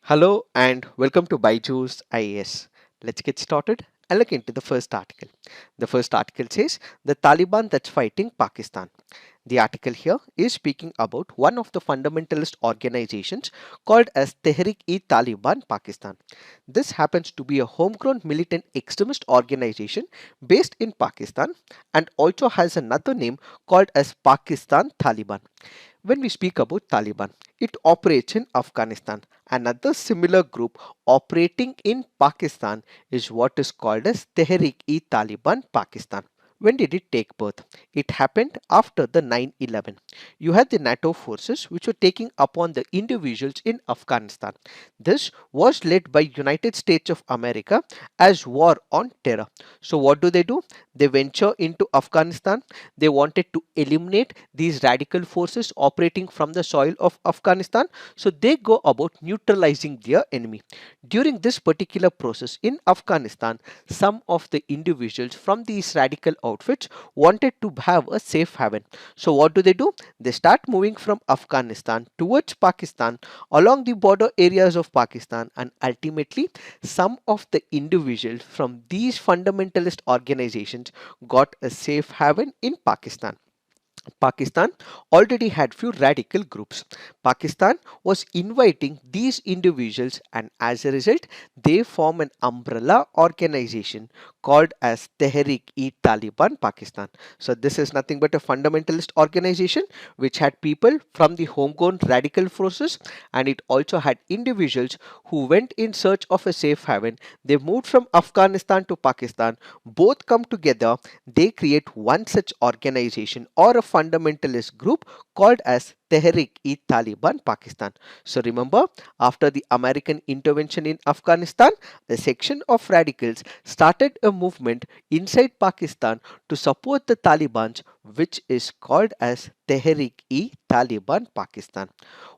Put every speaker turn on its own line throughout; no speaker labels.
Hello and welcome to Byju's IAS. Let's get started and look into the first article. The first article says the Taliban that's fighting Pakistan. The article here is speaking about one of the fundamentalist organizations called as Tehrik-e-Taliban Pakistan. This happens to be a homegrown militant extremist organization based in Pakistan and also has another name called as Pakistan Taliban. When we speak about Taliban, it operates in Afghanistan. Another similar group operating in Pakistan is what is called as Tehrik-e-Taliban Pakistan. When did it take birth? It happened after the 9/11. You had the NATO forces which were taking upon the individuals in Afghanistan. This was led by United States of America as war on terror. So what do? They venture into Afghanistan. They wanted to eliminate these radical forces operating from the soil of Afghanistan. So they go about neutralizing their enemy. During this particular process in Afghanistan, some of the individuals from these radical outfits wanted to have a safe haven. So what do? They start moving from Afghanistan towards Pakistan along the border areas of Pakistan, and ultimately some of the individuals from these fundamentalist organizations got a safe haven in Pakistan. Pakistan already had few radical groups. Pakistan was inviting these individuals, and as a result they form an umbrella organization called as Tehrik-e-Taliban Pakistan. So this is nothing but a fundamentalist organization which had people from the homegrown radical forces, and it also had individuals who went in search of a safe haven. They moved from Afghanistan to Pakistan. Both come together, they create one such organization or a fundamentalist group called as Tehrik-e-Taliban Pakistan. So remember, after the American intervention in Afghanistan, a section of radicals started a movement inside Pakistan to support the Taliban, which is called as Tehrik-e-Taliban Pakistan.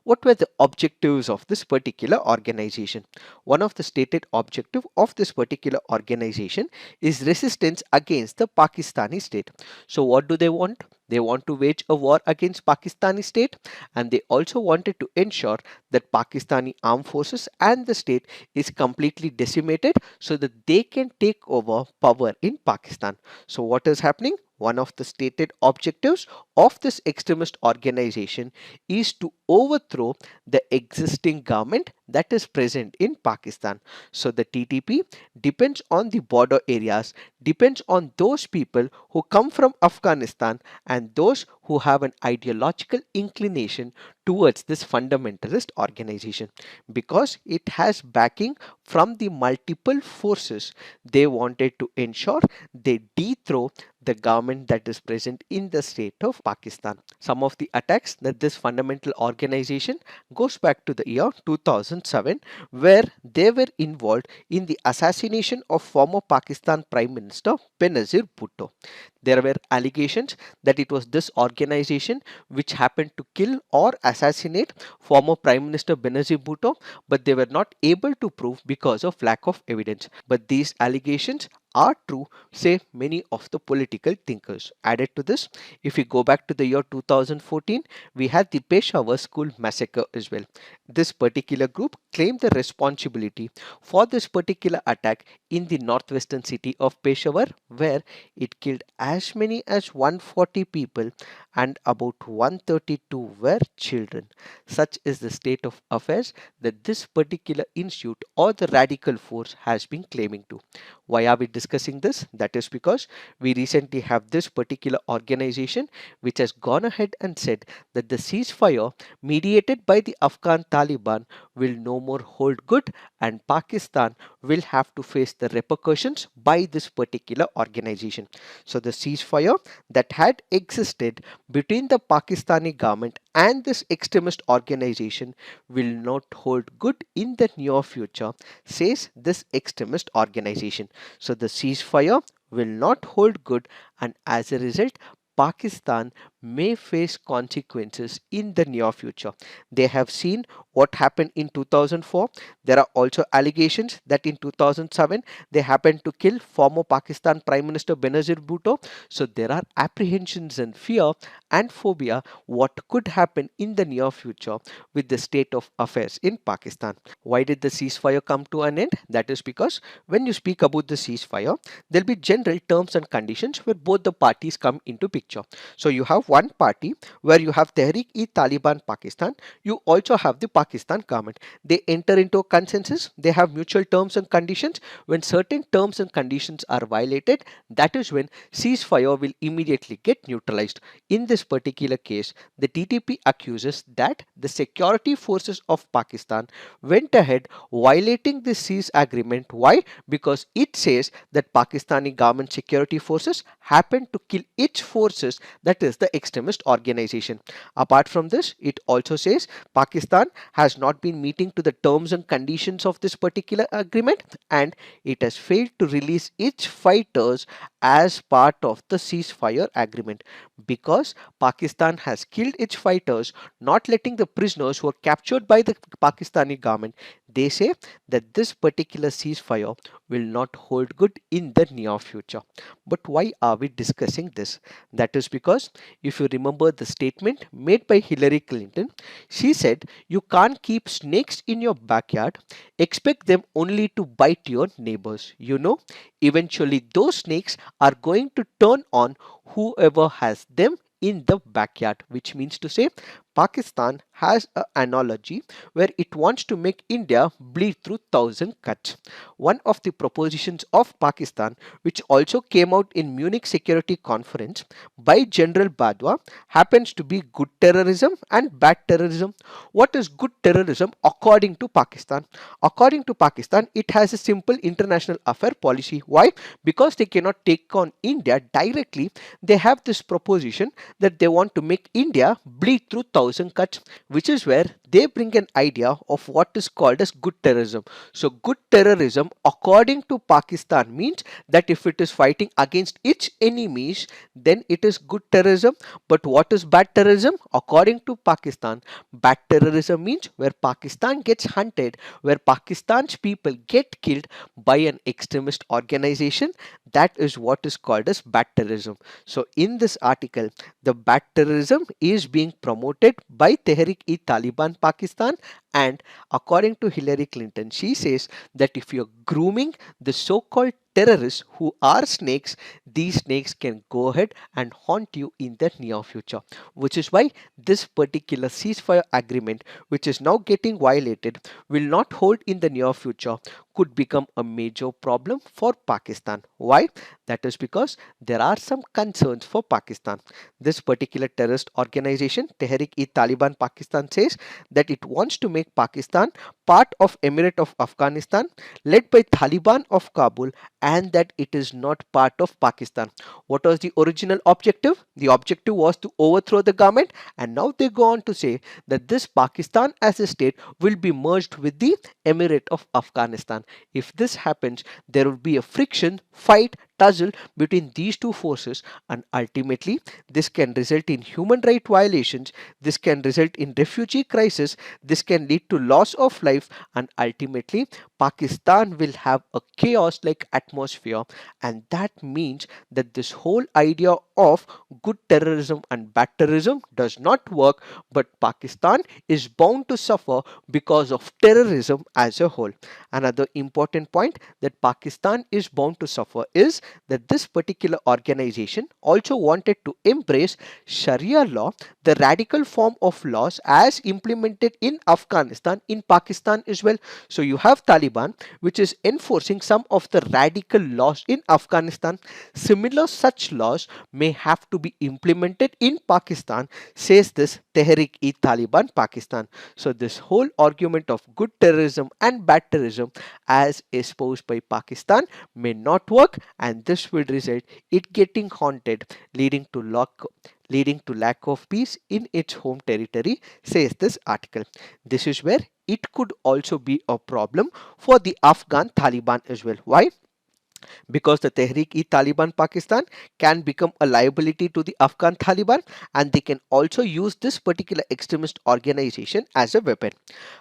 What were the objectives of this particular organization? One of the stated objective of this particular organization is resistance against the Pakistani state. So what do they want? They want to wage a war against Pakistani state, and they also wanted to ensure that Pakistani armed forces and the state is completely decimated so that they can take over power in Pakistan. So what is happening? One of the stated objectives of this extremist organization is to overthrow the existing government that is present in Pakistan. So the TTP depends on the border areas, depends on those people who come from Afghanistan and those who have an ideological inclination towards this fundamentalist organization. Because it has backing from the multiple forces, they wanted to ensure they dethrone the government that is present in the state of Pakistan. Some of the attacks that this fundamental organization goes back to the year 2007, where they were involved in the assassination of former Pakistan Prime Minister Benazir Bhutto. There were allegations that it was this organization which happened to kill or assassinate former Prime Minister Benazir Bhutto, but they were not able to prove because of lack of evidence. But these allegations are true, say many of the political thinkers. Added to this, if we go back to the year 2014, we had the Peshawar school massacre as well. This particular group claimed the responsibility for this particular attack in the northwestern city of Peshawar, where it killed as many as 140 people and about 132 were children. Such is the state of affairs that this particular institute or the radical force has been claiming to. Why are we discussing this? That is because we recently have this particular organization which has gone ahead and said that the ceasefire mediated by the Afghan Taliban will no more hold good, and Pakistan will have to face the repercussions by this particular organization. So the ceasefire that had existed between the Pakistani government and this extremist organization will not hold good in the near future, says this extremist organization. So the ceasefire will not hold good, and as a result, Pakistan may face consequences in the near future. They have seen what happened in 2004. There are also allegations that in 2007 they happened to kill former Pakistan Prime Minister Benazir Bhutto. So there are apprehensions and fear and phobia what could happen in the near future with the state of affairs in Pakistan. Why did the ceasefire come to an end? That is because when you speak about the ceasefire, there'll be general terms and conditions where both the parties come into picture. So you have one party where you have Tehreek-e-Taliban Pakistan. You also have the Pakistan government. They enter into a consensus. They have mutual terms and conditions. When certain terms and conditions are violated, that is when ceasefire will immediately get neutralized. In this particular case, the TTP accuses that the security forces of Pakistan went ahead violating the cease agreement. Why? Because it says that Pakistani government security forces happened to kill its forces, that is the extremist organization. Apart from this, it also says Pakistan has not been meeting to the terms and conditions of this particular agreement, and it has failed to release its fighters as part of the ceasefire agreement. Because Pakistan has killed its fighters, not letting the prisoners who were captured by the Pakistani government, they say that this particular ceasefire will not hold good in the near future. But why are we discussing this? That is because if you remember the statement made by Hillary Clinton, she said, "You can't keep snakes in your backyard, expect them only to bite your neighbors." Eventually those snakes are going to turn on whoever has them in the backyard, which means to say Pakistan has an analogy where it wants to make India bleed through thousand cuts. One of the propositions of Pakistan, which also came out in Munich Security Conference by General Badwa, happens to be good terrorism and bad terrorism. What is good terrorism according to Pakistan? According to Pakistan, it has a simple international affair policy. Why? Because they cannot take on India directly. They have this proposition that they want to make India bleed through thousand cuts, which is where they bring an idea of what is called as good terrorism. So good terrorism according to Pakistan means that if it is fighting against its enemies, then it is good terrorism. But what is bad terrorism? According to Pakistan, bad terrorism means where Pakistan gets hunted, where Pakistan's people get killed by an extremist organization. That is what is called as bad terrorism. So in this article, the bad terrorism is being promoted by Tehreek-e-Taliban Pakistan, and according to Hillary Clinton, she says that if you're grooming the so-called terrorists who are snakes, these snakes can go ahead and haunt you in the near future, which is why this particular ceasefire agreement, which is now getting violated, will not hold in the near future, could become a major problem for Pakistan. Why? That is because there are some concerns for Pakistan. This particular terrorist organization, Tehreek-e-Taliban Pakistan, says that it wants to make Pakistan part of Emirate of Afghanistan, led by Taliban of Kabul, and that it is not part of Pakistan. What was the original objective? The objective was to overthrow the government, and now they go on to say that this Pakistan as a state will be merged with the Emirate of Afghanistan. If this happens, there will be a friction, fight, tussle between these two forces, and ultimately this can result in human right violations, this can result in refugee crisis, this can lead to loss of life, and ultimately Pakistan will have a chaos like atmosphere. And that means that this whole idea of good terrorism and bad terrorism does not work, but Pakistan is bound to suffer because of terrorism as a whole. Another important point that Pakistan is bound to suffer is that this particular organization also wanted to embrace Sharia law, the radical form of laws as implemented in Afghanistan, in Pakistan as well. So you have Taliban, which is enforcing some of the radical laws in Afghanistan. Similar such laws may have to be implemented in Pakistan, says this Tehreek-e-Taliban Pakistan. So this whole argument of good terrorism and bad terrorism as espoused by Pakistan may not work, and this will result it getting haunted, leading to lack of peace in its home territory, says this article. This is where it could also be a problem for the Afghan Taliban as well. Why? because the Tehreek-e-Taliban Pakistan can become a liability to the Afghan Taliban, and they can also use this particular extremist organization as a weapon.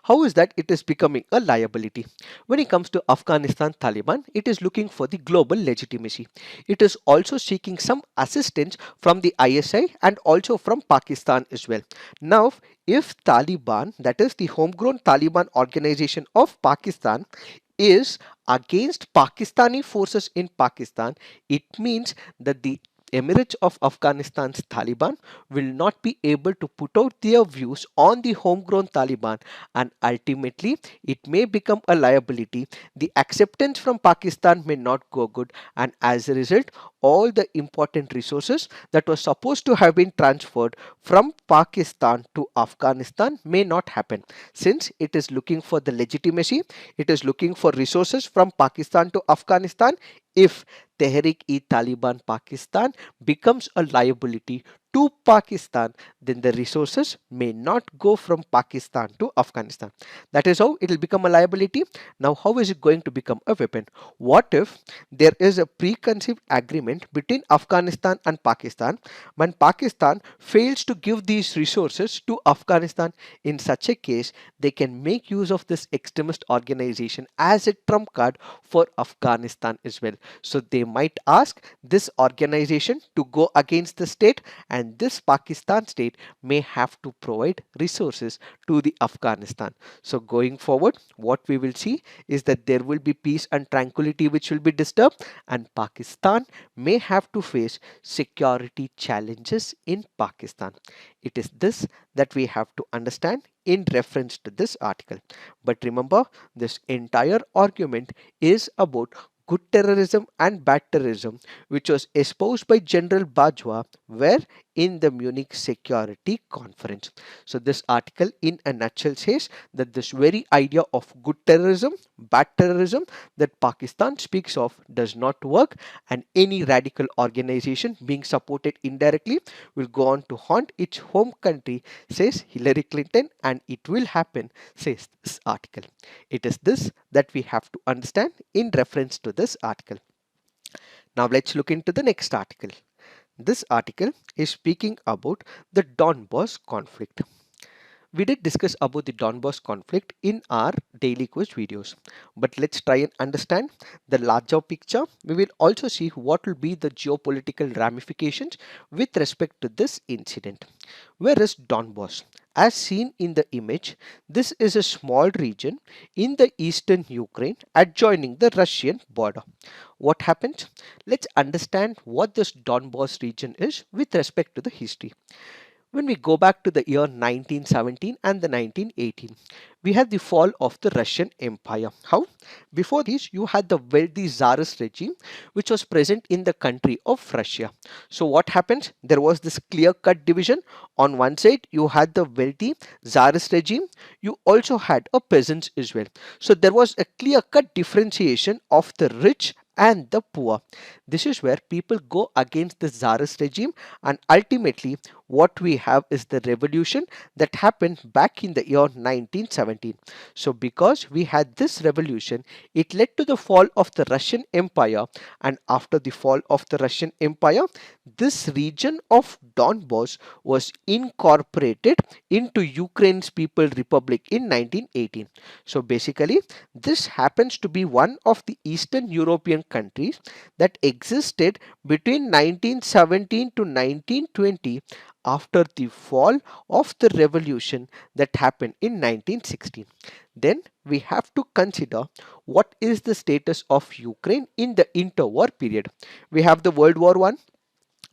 How is that it is becoming a liability? When it comes to Afghanistan Taliban, it is looking for the global legitimacy. It is also seeking some assistance from the ISI and also from Pakistan as well. Now, if Taliban, that is the homegrown Taliban organization of Pakistan, is against Pakistani forces in Pakistan, it means that the Emirates of Afghanistan's Taliban will not be able to put out their views on the homegrown Taliban, and ultimately it may become a liability. The acceptance from Pakistan may not go good, and as a result, all the important resources that were supposed to have been transferred from Pakistan to Afghanistan may not happen, since it is looking for the legitimacy, it is looking for resources from Pakistan to Afghanistan. If Tehreek-e-Taliban Pakistan becomes a liability to Pakistan, then the resources may not go from Pakistan to Afghanistan. That is how it will become a liability. Now, how is it going to become a weapon? What if there is a preconceived agreement between Afghanistan and Pakistan? When Pakistan fails to give these resources to Afghanistan, in such a case, they can make use of this extremist organization as a trump card for Afghanistan as well. So they might ask this organization to go against the state, and this Pakistan state may have to provide resources to the Afghanistan. So going forward, what we will see is that there will be peace and tranquility which will be disturbed, and Pakistan may have to face security challenges in Pakistan. It is this that we have to understand in reference to this article. But remember, this entire argument is about good terrorism and bad terrorism, which was espoused by General Bajwa, where in the Munich Security Conference. So this article in a nutshell says that this very idea of good terrorism, bad terrorism that Pakistan speaks of does not work, and any radical organization being supported indirectly will go on to haunt its home country, says Hillary Clinton, and it will happen, says this article. It is this that we have to understand in reference to this article. Now let's look into the next article. This article is speaking about the Donbas conflict. We did discuss about the Donbas conflict in our daily quiz videos, but let's try and understand the larger picture. We will also see what will be the geopolitical ramifications with respect to this incident. Where is Donbas? As seen in the image, this is a small region in the eastern Ukraine adjoining the Russian border. What happened? Let's understand what this Donbas region is with respect to the history. When we go back to the year 1917 and the 1918, we had the fall of the Russian Empire. How? Before this, you had the wealthy Tsarist regime which was present in the country of Russia. So what happened? There was this clear-cut division. On one side, you had the wealthy Tsarist regime. You also had a peasants as well. So there was a clear-cut differentiation of the rich and the poor. This is where people go against the Tsarist regime, and ultimately what we have is the revolution that happened back in the year 1917. So because we had this revolution, it led to the fall of the Russian Empire, and after the fall of the Russian Empire, this region of Donbas was incorporated into Ukraine's People Republic in 1918. So basically, this happens to be one of the Eastern European countries that existed between 1917 to 1920 after the fall of the revolution that happened in 1916. Then we have to consider what is the status of Ukraine in the interwar period. We have the World War I.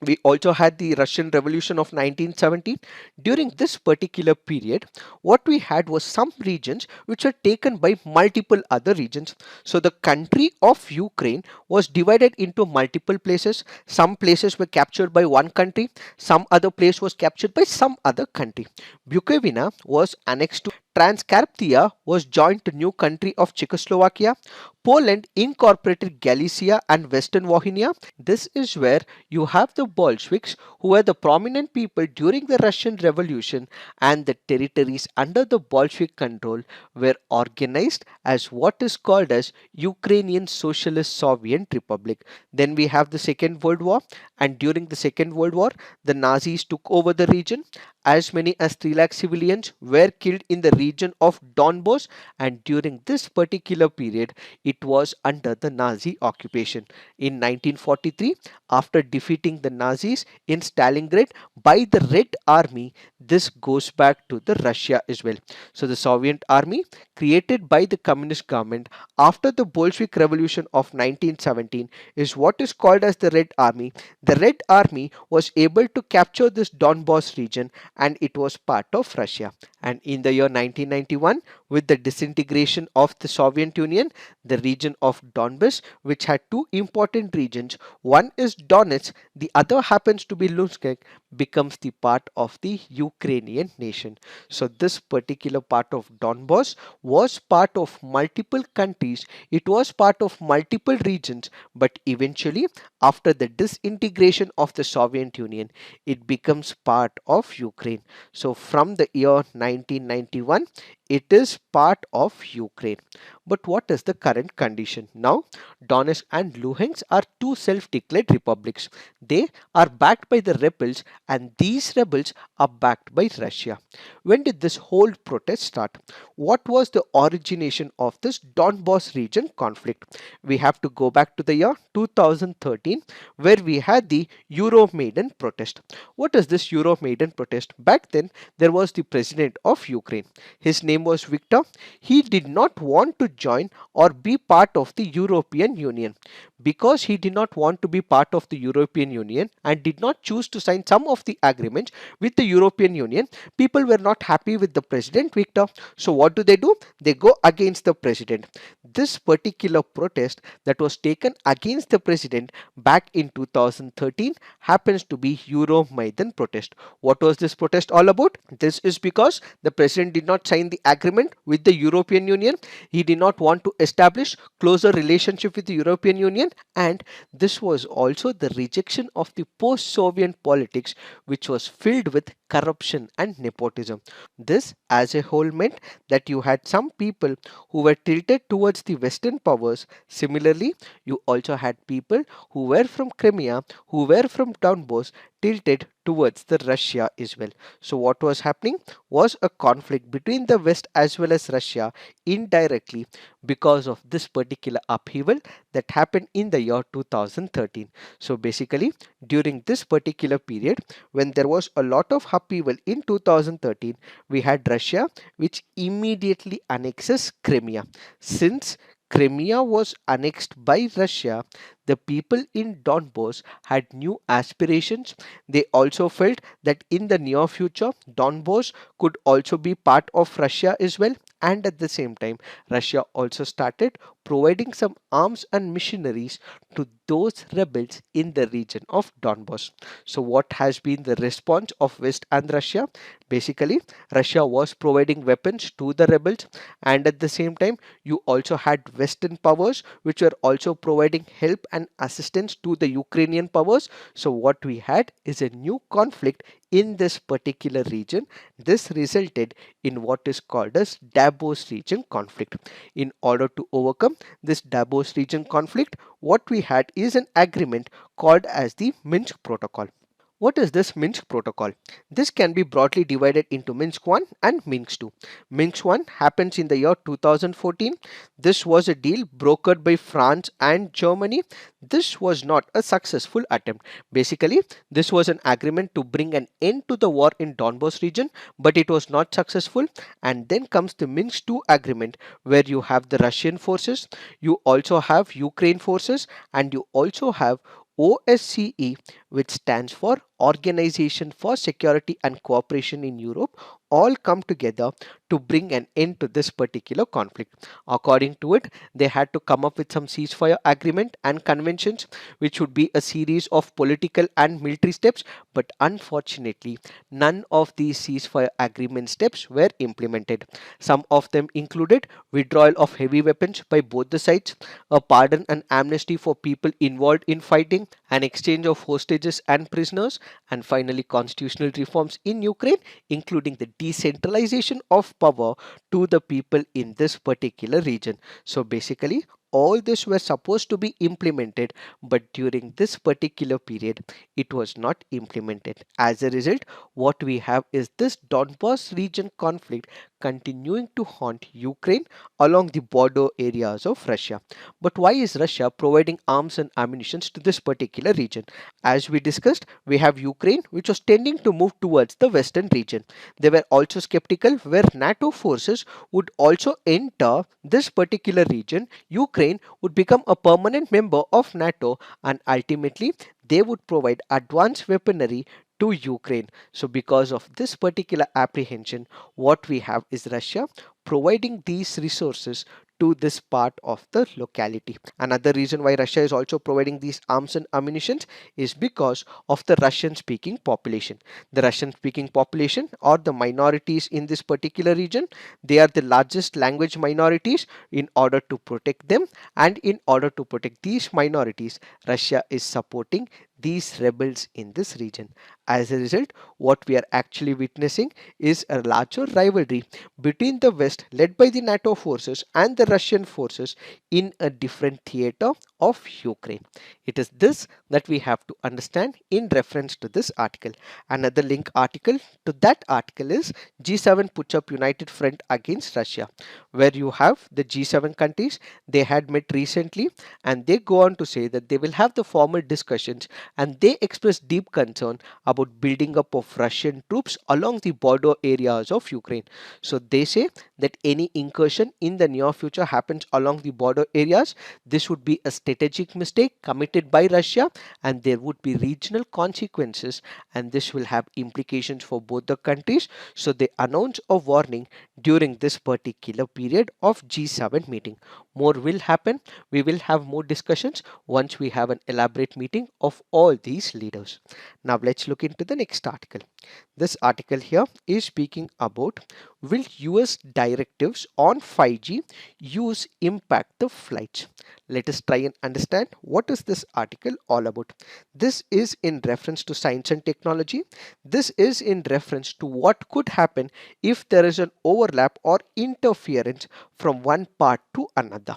We also had the Russian Revolution of 1917. During this particular period, what we had was some regions which were taken by multiple other regions. So the country of Ukraine was divided into multiple places. Some places were captured by one country, some other place was captured by some other country. Bukovina was annexed to Transcarpathia was joined to new country of Czechoslovakia. Poland incorporated Galicia and Western Bohemia. This is where you have the Bolsheviks, who were the prominent people during the Russian Revolution, and the territories under the Bolshevik control were organized as what is called as Ukrainian Socialist Soviet Republic. Then we have the Second World War, and during the Second World War, the Nazis took over the region. As many as 3 lakh civilians were killed in the region of Donbass, and during this particular period, it was under the Nazi occupation. In 1943, after defeating the Nazis in Stalingrad by the Red Army, this goes back to the Russia as well. So the Soviet army created by the communist government after the Bolshevik Revolution of 1917 is what is called as the Red Army. The Red Army was able to capture this Donbass region, and it was part of Russia. And in the year 1991, with the disintegration of the Soviet Union, the region of Donbass, which had two important regions, one is Donetsk, the other happens to be Luhansk, becomes the part of the Ukrainian nation. So this particular part of Donbass was part of multiple countries, it was part of multiple regions, but eventually after the disintegration of the Soviet Union, it becomes part of Ukraine. So from the year 1991, it is part of Ukraine. But what is the current condition? Now, Donetsk and Luhansk are two self-declared republics. They are backed by the rebels, and these rebels are backed by Russia. When did this whole protest start? What was the origination of this Donbass region conflict? We have to go back to the year 2013, where we had the Euromaidan protest. What is this Euromaidan protest? Back then, there was the president of Ukraine. His name was Viktor. He did not want to join or be part of the European Union. Because he did not want to be part of the European Union and did not choose to sign some of the agreements with the European Union, people were not happy with the president Viktor. So what do? They go against the president. This particular protest that was taken against the president back in 2013 happens to be Euromaidan protest. What was this protest all about? This is because the president did not sign the agreement with the European Union. He did not want to establish closer relationship with the European Union, and this was also the rejection of the post-Soviet politics, which was filled with corruption and nepotism. This as a whole meant that you had some people who were tilted towards the Western powers. Similarly, you also had people who were from Crimea, who were from Donbass, tilted towards the Russia as well. So what was happening was a conflict between the West as well as Russia indirectly because of this particular upheaval that happened in the year 2013. So basically, during this particular period, when there was a lot of upheaval in 2013, we had Russia, which immediately annexes Crimea. Since Crimea was annexed by Russia, the people in Donbass had new aspirations. They also felt that in the near future, Donbass could also be part of Russia as well. And at the same time, Russia also started providing some arms and machineries to those rebels in the region of Donbass. So, what has been the response of West and Russia? Basically, Russia was providing weapons to the rebels, and at the same time, you also had Western powers which were also providing help and assistance to the Ukrainian powers. So, what we had is a new conflict in this particular region. This resulted in what is called as Davos region conflict. In order to overcome this Davos region conflict, what we had is an agreement called as the Minsk Protocol. What is this Minsk Protocol? This can be broadly divided into Minsk 1 and Minsk 2. Minsk 1 happens in the year 2014. This was a deal brokered by France and Germany. This was not a successful attempt. Basically, this was an agreement to bring an end to the war in Donbass region, but it was not successful. And then comes the Minsk 2 agreement, where you have the Russian forces, you also have Ukraine forces, and you also have OSCE, which stands for Organization for Security and Cooperation in Europe, all come together to bring an end to this particular conflict. According to it, they had to come up with some ceasefire agreement and conventions, which would be a series of political and military steps. But unfortunately, none of these ceasefire agreement steps were implemented. Some of them included withdrawal of heavy weapons by both the sides, a pardon and amnesty for people involved in fighting, an exchange of hostages and prisoners, and finally constitutional reforms in Ukraine, including the decentralization of power to the people in this particular region. So basically, all this were supposed to be implemented, but during this particular period, it was not implemented. As a result, what we have is this Donbas region conflict continuing to haunt Ukraine along the border areas of Russia. But why is Russia providing arms and ammunition to this particular region? As we discussed, we have Ukraine, which was tending to move towards the western region. They were also skeptical where NATO forces would also enter this particular region. Ukraine would become a permanent member of NATO, and ultimately they would provide advanced weaponry to Ukraine. So, because of this particular apprehension, what we have is Russia providing these resources to this part of the locality. Another reason why Russia is also providing these arms and ammunition is because of the Russian speaking population. The Russian speaking population or the minorities in this particular region, they are the largest language minorities. In order to protect them and in order to protect these minorities, Russia is supporting these rebels in this region. As a result, what we are actually witnessing is a larger rivalry between the West, led by the NATO forces, and the Russian forces in a different theater of Ukraine. It is this that we have to understand in reference to this article. Another link article to that article is G7 puts up united front against Russia, where you have the G7 countries. They had met recently, and they go on to say that they will have the formal discussions, and they express deep concern about building up of Russian troops along the border areas of Ukraine. So they say that any incursion in the near future happens along the border areas, this would be a strategic mistake committed by Russia, and there would be regional consequences, and this will have implications for both the countries. So they announce a warning during this particular period of G7 meeting. More will happen. We will have more discussions once we have an elaborate meeting of all these leaders. Now let's look into the next article. This article here is speaking about, will US directives on 5G use impact the flights? Let us try and understand what is this article all about. This is in reference to science and technology. This is in reference to what could happen if there is an overlap or interference from one part to another.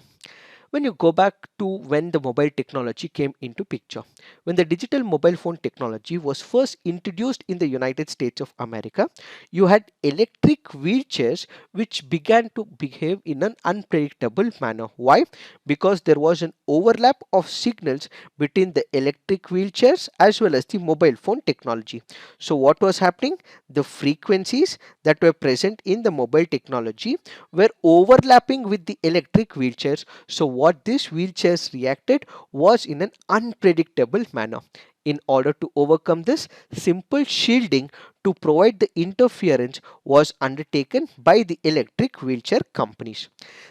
When you go back to when the mobile technology came into picture, when the digital mobile phone technology was first introduced in the United States of America, you had electric wheelchairs which began to behave in an unpredictable manner. Why? Because there was an overlap of signals between the electric wheelchairs as well as the mobile phone technology. So what was happening? The frequencies that were present in the mobile technology were overlapping with the electric wheelchairs. So what these wheelchairs reacted was in an unpredictable manner. In order to overcome this, simple shielding to provide the interference was undertaken by the electric wheelchair companies.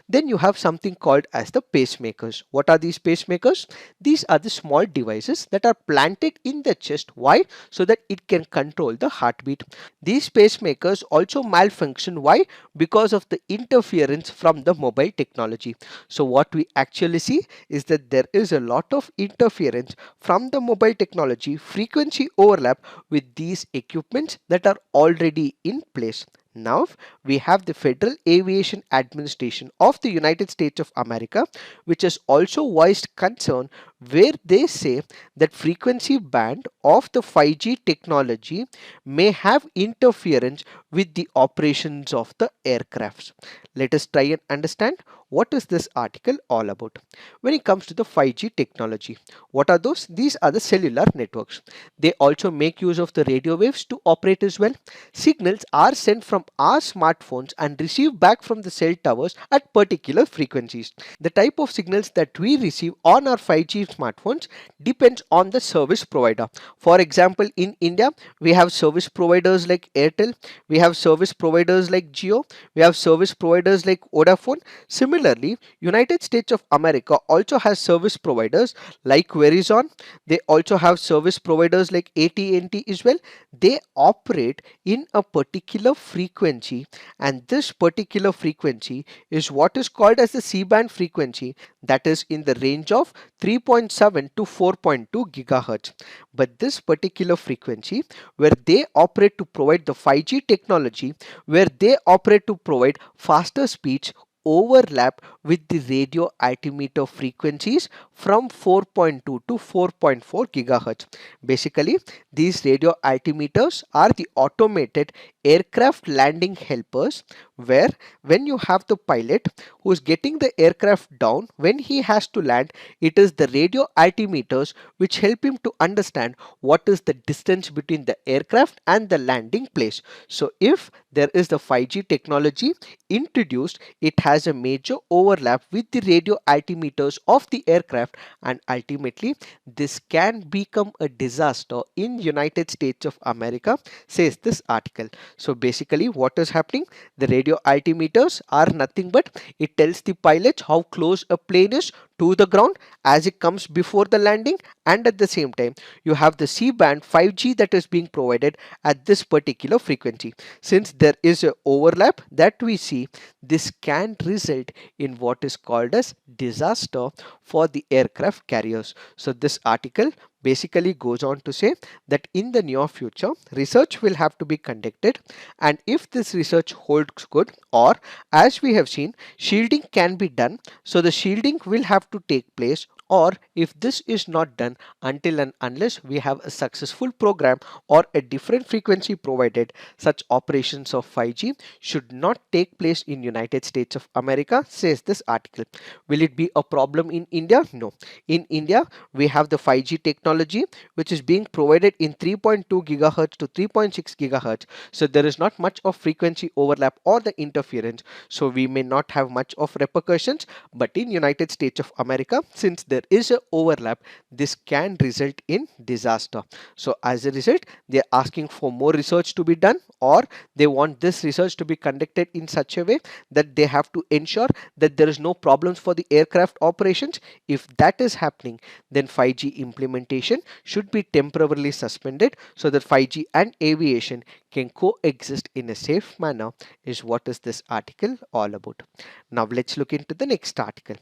Then you have something called as the pacemakers. What are these pacemakers? These are the small devices that are planted in the chest. Why? So that it can control the heartbeat. These pacemakers also malfunction. Why? Because of the interference from the mobile technology. So what we actually see is that there is a lot of interference from the mobile technology, frequency overlap with these equipments that are already in place. Now we have the Federal Aviation Administration of the United States of America, which has also voiced concern where they say that frequency band of the 5G technology may have interference with the operations of the aircrafts. Let us try and understand what is this article all about. When it comes to the 5G technology, what are those? These are the cellular networks. They also make use of the radio waves to operate as well. Signals are sent from our smartphones and received back from the cell towers at particular frequencies. The type of signals that we receive on our 5G smartphones depends on the service provider. For example, in India, we have service providers like Airtel, we have have service providers like Jio, we have service providers like Vodafone. Similarly, United States of America also has service providers like Verizon. They also have service providers like AT&T as well. They operate in a particular frequency, and this particular frequency is what is called as the C-band frequency, that is in the range of 3.7 to 4.2 gigahertz. But this particular frequency where they operate to provide the 5G technology, where they operate to provide faster speeds, overlap with the radio altimeter frequencies from 4.2 to 4.4 gigahertz. Basically, these radio altimeters are the automated aircraft landing helpers, where when you have the pilot who is getting the aircraft down, when he has to land, it is the radio altimeters which help him to understand what is the distance between the aircraft and the landing place. So if there is the 5G technology introduced, it has a major overlap with the radio altimeters of the aircraft, and ultimately this can become a disaster in United States of America, says this article. So basically what is happening, the radio altimeters are nothing but it tells the pilots how close a plane is to the ground as it comes before the landing, and at the same time you have the C-band 5G that is being provided at this particular frequency. Since there is a overlap that we see, this can result in what is called as disaster for the aircraft carriers. So this article basically goes on to say that in the near future research will have to be conducted, and if this research holds good, or as we have seen, shielding can be done, so the shielding will have to take place, or if this is not done until and unless we have a successful program or a different frequency provided, such operations of 5G should not take place in United States of America, says this article. Will it be a problem in India? No. In India, we have the 5G technology which is being provided in 3.2 gigahertz to 3.6 gigahertz. So there is not much of frequency overlap or the interference. So we may not have much of repercussions. But in United States of America, since there is a overlap, this can result in disaster. So as a result, they are asking for more research to be done, or they want this research to be conducted in such a way that they have to ensure that there is no problems for the aircraft operations. If that is happening, then 5G implementation should be temporarily suspended so that 5G and aviation can coexist in a safe manner, is what is this article all about. Now let's look into the next article.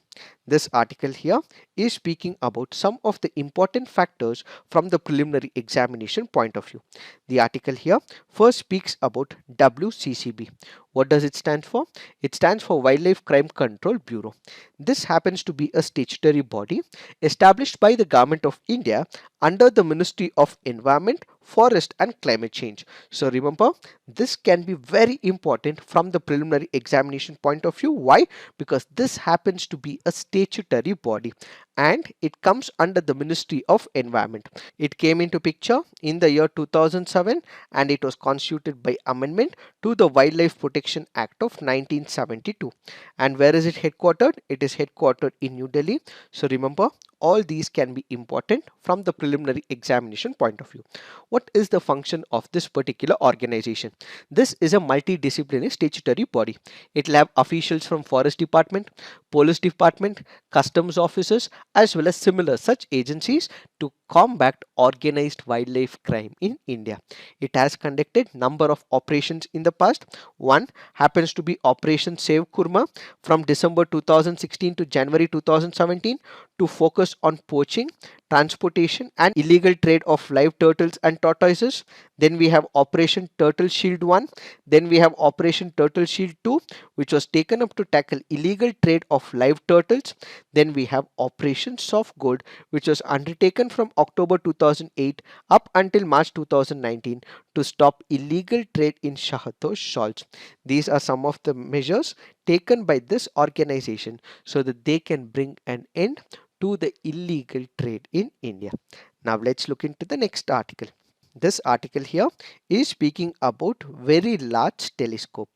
This article here is speaking about some of the important factors from the preliminary examination point of view. The article here first speaks about WCCB. What does it stand for? It stands for Wildlife Crime Control Bureau. This happens to be a statutory body established by the Government of India under the Ministry of Environment, Forest and Climate Change. So remember, this can be very important from the preliminary examination point of view. Why? Because this happens to be a statutory body and it comes under the Ministry of Environment. It came into picture in the year 2007 and it was constituted by amendment to the Wildlife Protection Act of 1972. And where is it headquartered? It is headquartered in New Delhi. So remember, all these can be important from the preliminary examination point of view. What is the function of this particular organization? This is a multidisciplinary statutory body. It will have officials from Forest Department, Police Department, Customs officers, as well as similar such agencies to combat organized wildlife crime in India. It has conducted number of operations in the past. One happens to be Operation Save Kurma from December 2016 to January 2017 to focus on poaching, transportation and illegal trade of live turtles and tortoises. Then we have Operation Turtle Shield 1. Then we have Operation Turtle Shield 2, which was taken up to tackle illegal trade of live turtles. Then we have Operation Soft Gold, which was undertaken from October 2008 up until March 2019 to stop illegal trade in Shahatosh shawls. These are some of the measures taken by this organization so that they can bring an end to the illegal trade in India. Now let's look into the next article. This article here is speaking about Very Large Telescope.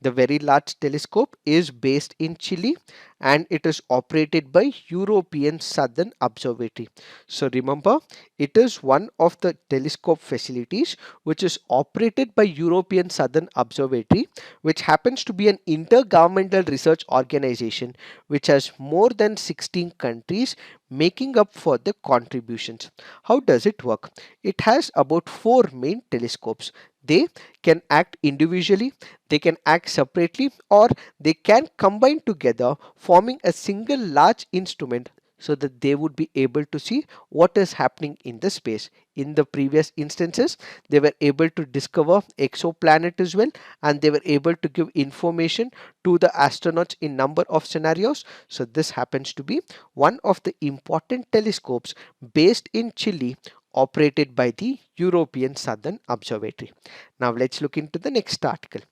The Very Large Telescope is based in Chile and it is operated by European Southern Observatory. So remember, it is one of the telescope facilities which is operated by European Southern Observatory, which happens to be an intergovernmental research organization which has more than 16 countries making up for the contributions. How does it work? It has about four main telescopes. They can act individually, they can act separately, or they can combine together, forming a single large instrument so that they would be able to see what is happening in the space. In the previous instances, they were able to discover exoplanet as well, and they were able to give information to the astronauts in number of scenarios. So this happens to be one of the important telescopes based in Chile, operated by the European Southern Observatory. Now let's look into the next article.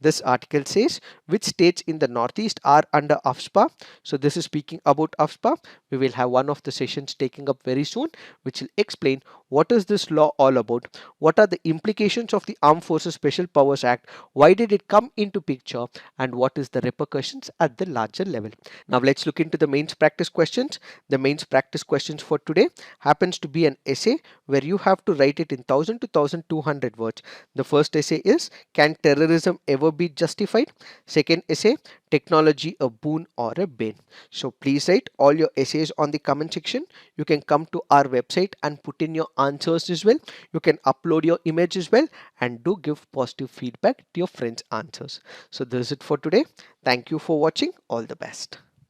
This article says which states in the Northeast are under AFSPA. So this is speaking about AFSPA. We will have one of the sessions taking up very soon, which will explain what is this law all about, what are the implications of the Armed Forces Special Powers Act, why did it come into picture, and what is the repercussions at the larger level. Now let's look into the mains practice questions. The mains practice questions for today happens to be an essay where you have to write it in 1000 to 1200 words. The first essay is, can terrorism ever be justified? Second essay, technology a boon or a bane? So please write all your essays on the comment section. You can come to our website and put in your answers as well. You can upload your image as well, and do give positive feedback to your friends' answers. So this is it for today. Thank you for watching. All the best.